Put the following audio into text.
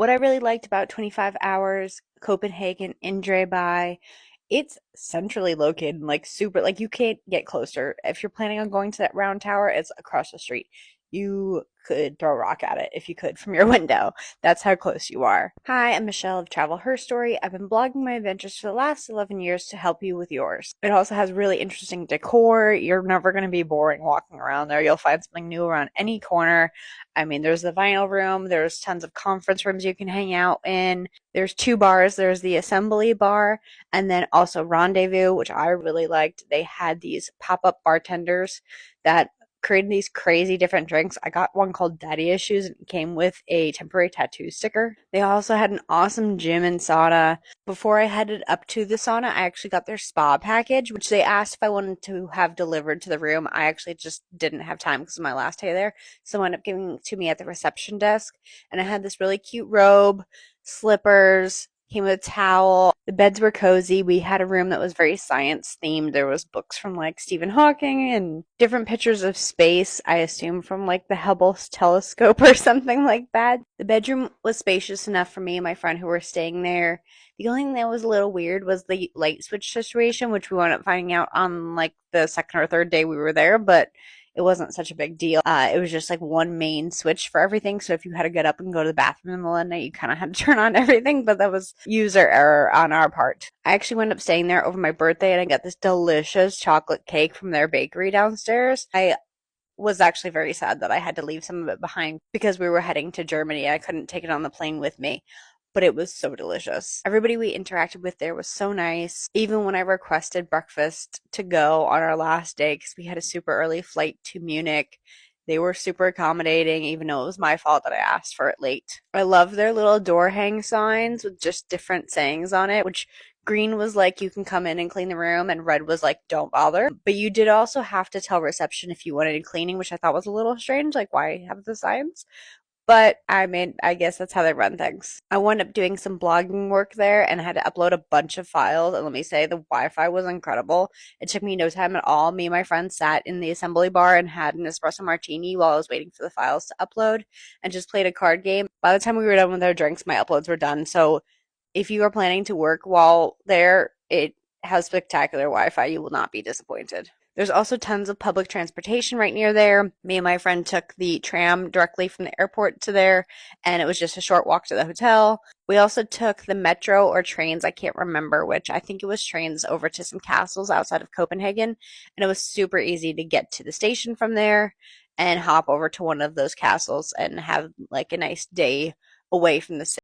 What I really liked about 25 hours, Copenhagen, Indre By, it's centrally located, like super, like you can't get closer. If you're planning on going to that round tower, it's across the street. You could throw a rock at it if you could from your window. That's how close you are. Hi, I'm Michelle of Travel HerStory. I've been blogging my adventures for the last 11 years to help you with yours. It also has really interesting decor. You're never going to be boring walking around there. You'll find something new around any corner. I mean, there's the vinyl room, there's tons of conference rooms you can hang out in. There's two bars. There's the Assembly Bar and then also Rendezvous, which I really liked. They had these pop-up bartenders that created these crazy different drinks. I got one called Daddy Issues and it came with a temporary tattoo sticker. They also had an awesome gym and sauna. Before I headed up to the sauna, I actually got their spa package, which they asked if I wanted to have delivered to the room. I actually just didn't have time because of my last day there. So I ended up giving it to me at the reception desk. And I had this really cute robe, slippers, came with a towel. The beds were cozy. We had a room that was very science themed. There was books from like Stephen Hawking and different pictures of space, I assume from like the Hubble telescope or something like that. The bedroom was spacious enough for me and my friend who were staying there. The only thing that was a little weird was the light switch situation, which we wound up finding out on like the second or third day we were there, but it wasn't such a big deal. It was just like one main switch for everything. So if you had to get up and go to the bathroom in the middle of the night, you kind of had to turn on everything, but that was user error on our part. I actually went up staying there over my birthday and I got this delicious chocolate cake from their bakery downstairs. I was actually very sad that I had to leave some of it behind because we were heading to Germany. I couldn't take it on the plane with me, but it was so delicious. Everybody we interacted with there was so nice. Even when I requested breakfast to go on our last day, because we had a super early flight to Munich, they were super accommodating, even though it was my fault that I asked for it late. I love their little door hang signs with just different sayings on it, which green was like you can come in and clean the room, and red was like don't bother. But you did also have to tell reception if you wanted cleaning, which I thought was a little strange. Like, why have the signs? But I mean, I guess that's how they run things. I wound up doing some blogging work there and I had to upload a bunch of files. And let me say, the Wi-Fi was incredible. It took me no time at all. Me and my friend sat in the assembly bar and had an espresso martini while I was waiting for the files to upload and just played a card game. By the time we were done with our drinks, my uploads were done. So if you are planning to work while there, it has spectacular Wi-Fi. You will not be disappointed. There's also tons of public transportation right near there. Me and my friend took the tram directly from the airport to there, and it was just a short walk to the hotel. We also took the metro or trains, I can't remember which. I think it was trains over to some castles outside of Copenhagen, and it was super easy to get to the station from there and hop over to one of those castles and have like a nice day away from the city.